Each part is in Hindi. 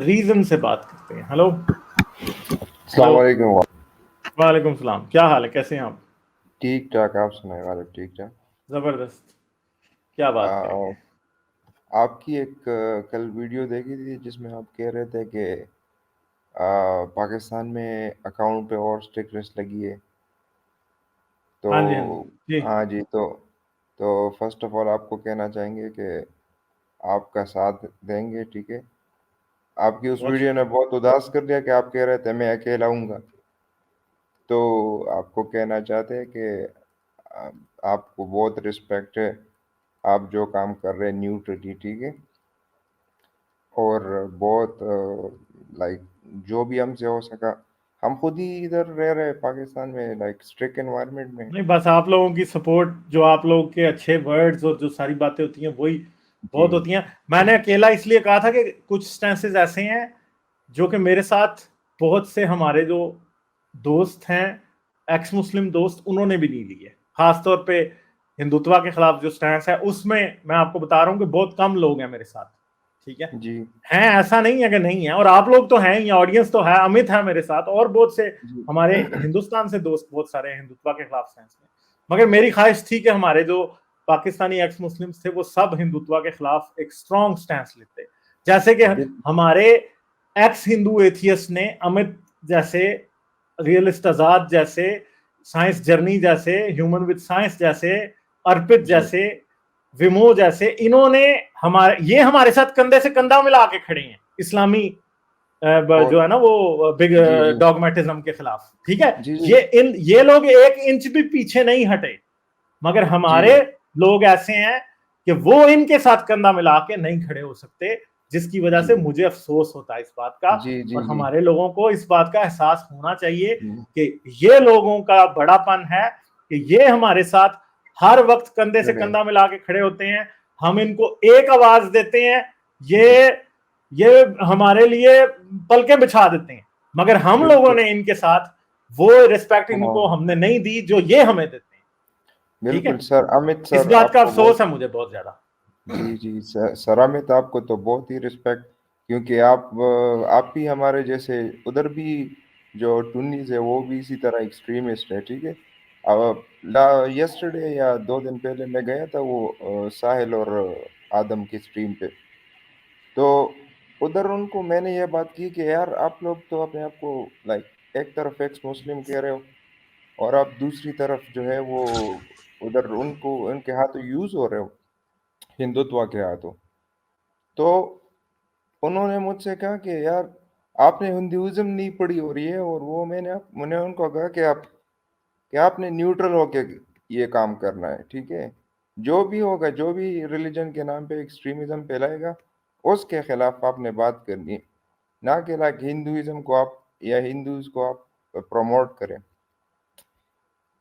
रीजन से बात करते हैं। हेलो। अस्सलाम वालेकुम। वालेकुम सलाम, क्या हाल है, कैसे हैं आप? ठीक ठाक, आप सुनाए वाले ठीक ठाक। जबरदस्त। क्या बात करेंगे? आ, आपकी एक कल वीडियो देखी थी जिसमें आप कह रहे थे कि पाकिस्तान में अकाउंट पे और स्ट्रिक्टनेस लगी है। तो हाँ जी, हाँ जी जी। हाँ जी, तो फर्स्ट ऑफ ऑल आपको कहना चाहेंगे कि आपका साथ देंगे, ठीक है। आपकी उस बहुत वीडियो ने शुक्रिया। बहुत उदास कर दिया कि आप कह रहे थे मैं अकेला हूँगा। तो आपको कहना चाहते हैं कि आ, आपको बहुत रिस्पेक्ट है, आप जो काम कर रहे हैं न्यूट्रली, ठीक है। और बहुत लाइक जो भी हमसे हो सका, हम खुद ही इधर रह रहे हैं पाकिस्तान में, लाइक स्ट्रिक्ट एनवायरनमेंट में। नहीं, बस आप लोगों की सपोर्ट, जो आप लोगों के अच्छे वर्ड्स और जो सारी बातें होती हैं वही जी बहुत होती हैं। मैंने अकेला इसलिए कहा था कि कुछ स्टेंसेस ऐसे हैं जो कि मेरे साथ बहुत से हमारे जो दोस्त हैं, एक्स मुस्लिम दोस्त, उन्होंने भी नहीं लिए। खासतौर पे हिंदुत्व के खिलाफ जो स्टैंस है उसमें मैं आपको बता रहा हूं कि बहुत कम लोग हैं मेरे साथ। ठीक है, जी हैं, ऐसा नहीं है कि नहीं है, और आप लोग तो हैं ही, ऑडियंस तो है, अमित है मेरे साथ, और बहुत से जी हमारे हिंदुस्तान से दोस्त बहुत सारे हैं हिंदुत्व के खिलाफ स्टैंस में। मगर मेरी ख्वाहिश थी कि हमारे जो पाकिस्तानी एक्स मुस्लिम्स थे वो सब हिंदुत्व के खिलाफ एक स्ट्रॉन्ग स्टैंस लेते, जैसे कि बिल- हमारे एक्स हिंदू एथियस्ट ने, अमित जैसे, रियलिस्ट आजाद जैसे, साइंस जर्नी जैसे, ह्यूमन विद साइंस जैसे, अर्पित जी जैसे, विमो जैसे, इन्होंने हमारे साथ कंधे से कंधा मिला के खड़े हैं इस्लामी जो बहुत है ना वो बिग जी जी डॉगमेटिज्म के खिलाफ। ठीक है, जी जी ये लोग एक इंच भी पीछे नहीं हटे। मगर जी हमारे लोग ऐसे हैं कि वो इनके साथ कंधा मिला के नहीं खड़े हो सकते, जिसकी वजह जी से मुझे अफसोस होता है इस बात का। जी जी और जी हमारे लोगों को इस बात का एहसास होना चाहिए हम्म, कि ये लोगों का बड़ापन है कि ये हमारे साथ हर वक्त कंधे से खड़े कंधा मिला के खड़े होते हैं। हम इनको एक आवाज देते हैं, जी ये हमारे लिए पलके बिछा देते हैं। मगर हम लोगों बिल्कुल। ने इनके साथ वो रिस्पेक्ट इनको हाँ हमने नहीं दी जो ये हमें देते हैं। ठीक बिल्कुल है, सर, अमित इस सर बात का आपको अफसोस बहुत है मुझे बहुत ज्यादा। जी जी सर अमित आपको तो बहुत ही रिस्पेक्ट, क्योंकि आप भी हमारे जैसे उधर भी जो टुनीस है वो भी इसी तरह एक्सट्रीमिस्ट है, ठीक है। अब यस्टरडे या 2 दिन पहले मैं गया था वो साहिल और आदम की स्ट्रीम पे। तो उधर उनको मैंने ये बात की कि यार आप लोग तो अपने आप को लाइक एक तरफ एक्स मुस्लिम कह रहे हो, और आप दूसरी तरफ जो है वो उधर उनको उनके हाथों यूज हो रहे हो, हिंदुत्व के हाथों। तो उन्होंने मुझसे कहा कि यार आपने हिंदुइज्म नहीं पढ़ी हो रही है, और वो मैंने उनको कहा कि आपने न्यूट्रल होके ये काम करना है, ठीक है। जो भी होगा, जो भी रिलीजन के नाम पे एक्सट्रीमिज्म फैलाएगा, उसके खिलाफ आपने बात करनी है, ना कि लाइक हिंदुइज्म को आप या हिंदूज को आप प्रमोट करें।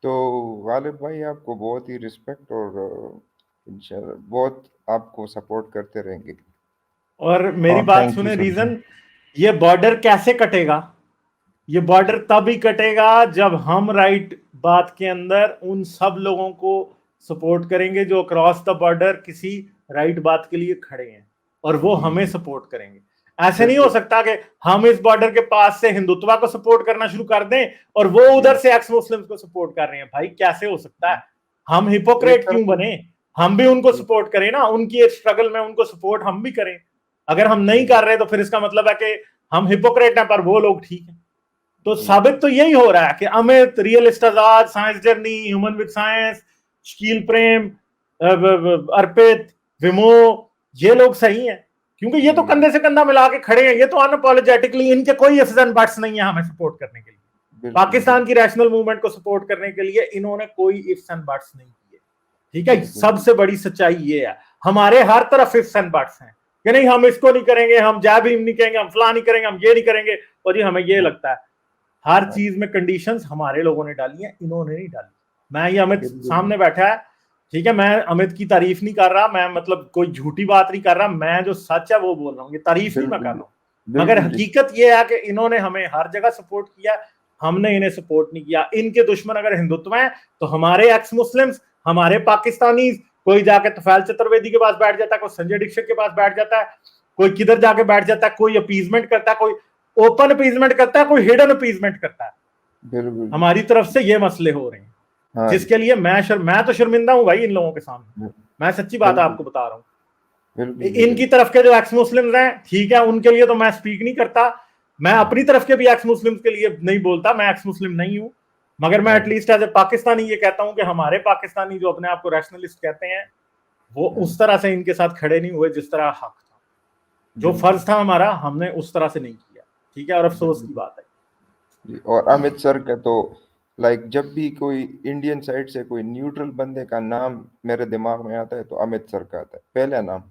तो गालिब भाई आपको बहुत ही रिस्पेक्ट, और इंशाल्लाह बहुत आपको सपोर्ट करते रहेंगे। और मेरी और बात थैंक यू सुने, सर जी। रीजन, ये बॉर्डर कैसे कटेगा? ये बॉर्डर जी तभी कटेगा जब हम राइट बात के अंदर उन सब लोगों को सपोर्ट करेंगे जो क्रॉस द बॉर्डर किसी राइट बात के लिए खड़े हैं, और वो जी हमें जी सपोर्ट करेंगे। ऐसे नहीं हो बिल्कुल। सकता कि हम इस बॉर्डर के पास से हिंदुत्व को सपोर्ट करना शुरू कर दें और वो जी उधर से एक्स मुस्लिम्स को सपोर्ट कर रहे हैं। भाई कैसे हो सकता है? हम एक हिपोक्रेट क्यों तरफ बने? हम भी उनको जी सपोर्ट करें ना, उनकी स्ट्रगल में उनको सपोर्ट हम भी करें। अगर हम जी नहीं कर रहे तो फिर इसका मतलब है कि हम हिपोक्रेट हैं पर वो लोग ठीक है। तो जी साबित तो यही हो रहा है कि Amit, Realist Azad, Science Journey, Human with Science, Shakeel Prem, Arpit, विमो, ये लोग सही हैं, क्योंकि ये तो जी जी कंधे से कंधा मिला के खड़े हैं। ये तो अनअपोलोजेटिकली, इनके कोई इफ्स एंड बट्स नहीं है हमें सपोर्ट करने के लिए। बिल्कुल पाकिस्तान बिल्कुल की रैशनल मूवमेंट को सपोर्ट करने के लिए इन्होंने कोई इफ्स एंड बट्स नहीं किए। ठीक है, बिल्कुल सबसे बड़ी सच्चाई ये है। हमारे हर तरफ इफ्स एंड बट्स हैं कि नहीं, हम इसको नहीं करेंगे, हम जय भीम नहीं करेंगे, हम फलां नहीं करेंगे, हम ये नहीं करेंगे। और जी हमें ये लगता है हर हाँ, चीज में कंडीशंस हमारे लोगों ने डाली हैं, इन्होंने नहीं डाली। मैं ये अमित बिल्कुल सामने बैठा है, ठीक है, मैं अमित की तारीफ नहीं कर रहा, मैं मतलब कोई झूठी बात नहीं कर रहा, मैं जो सच है वो बोल रहा हूँ, ये तारीफ नहीं मैं कर बिल्कुल रहा हूँ। मगर बिल्कुल जी हकीकत ये है कि इन्होंने हमें हर जगह सपोर्ट किया, हमने इन्हें सपोर्ट नहीं किया। इनके दुश्मन अगर हिंदुत्व हैं तो हमारे एक्स मुस्लिम्स, हमारे पाकिस्तानी, कोई जाके तफैल चतुर्वेदी के पास बैठ जाता है, कोई संजय दीक्षित के पास बैठ जाता है, कोई किधर जाके बैठ जाता है, कोई अपीजमेंट करता है, कोई ओपन अपीजमेंट करता है, कोई हिडन अपीजमेंट करता है। बिल्कुल हमारी तरफ से ये मसले हो रहे हैं, हाँ जिसके लिए मैं तो शर्मिंदा हूं भाई इन लोगों के सामने। मैं सच्ची बात बिल्कुल आपको बता रहा हूँ। बिल्कुल इनकी तरफ के जो एक्स मुस्लिम्स हैं, ठीक है, उनके लिए तो मैं स्पीक नहीं करता। मैं अपनी तरफ के भी एक्स मुस्लिम्स के लिए नहीं बोलता, मैं एक्स मुस्लिम नहीं हूं, मगर मैं एटलीस्ट एज ए पाकिस्तानी ये कहता हूं कि हमारे पाकिस्तानी जो अपने आप को रैशनलिस्ट कहते हैं, वो उस तरह से इनके साथ खड़े नहीं हुए जिस तरह हक था, जो फर्ज था हमारा, हमने उस तरह से नहीं किया। ठीक है, और अफसोस की बात है जी। और अमित सर का तो लाइक जब भी कोई इंडियन साइड से कोई न्यूट्रल बंदे का नाम मेरे दिमाग में आता है तो अमित सर का आता है पहला नाम,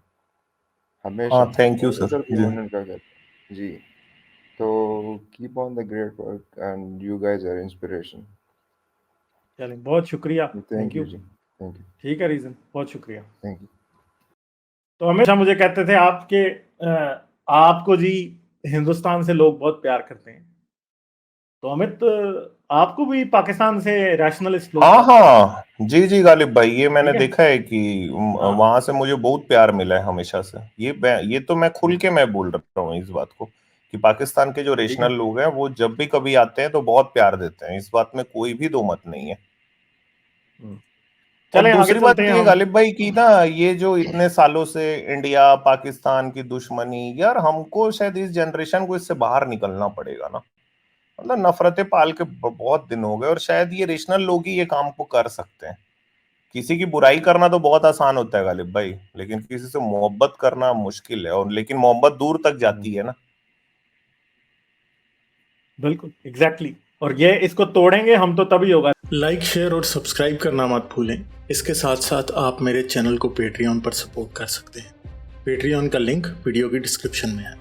हमेशा। हाँ, थैंक यू सर उधर भी जी। उन्होंने का जी। तो keep on the great work and you guys are inspiration. चलें, बहुत शुक्रिया, थैंक यू जी, थैंक यू, ठीक है रीजन, बहुत शुक्रिया। Thank you. तो हमेशा मुझे कहते थे आपको जी हिंदुस्तान से लोग बहुत प्यार करते हैं, तो अमित आपको भी पाकिस्तान से रैशनलिस्ट लोग हाँ हाँ जी जी गालिब भाई, ये मैंने ठीक है? देखा है कि हाँ। वहां से मुझे बहुत प्यार मिला है हमेशा से। ये तो मैं खुल के मैं बोल रहा हूँ इस बात को कि पाकिस्तान के जो रेशनल लोग हैं वो जब भी कभी आते हैं तो बहुत प्यार देते हैं, इस बात में कोई भी दो मत नहीं है। और चलें आगे दूसरी बात चलते हैं ये हम। गालिब भाई की ना, ये जो इतने सालों से इंडिया पाकिस्तान की दुश्मनी, यार हमको शायद इस जनरेशन को इससे बाहर निकलना पड़ेगा ना। मतलब नफरतें पाल के बहुत दिन हो गए, और शायद ये रेशनल लोग ही ये काम को कर सकते हैं। किसी की बुराई करना तो बहुत आसान होता है गालिब भाई, लेकिन किसी से मोहब्बत करना मुश्किल है, और लेकिन मोहब्बत दूर तक जाती है ना। बिल्कुल एग्जैक्टली, और ये इसको तोड़ेंगे हम तो तभी होगा। लाइक, शेयर और सब्सक्राइब करना मत भूलें। इसके साथ साथ आप मेरे चैनल को पेट्रियन पर सपोर्ट कर सकते हैं। पेट्रियन का लिंक वीडियो की डिस्क्रिप्शन में है।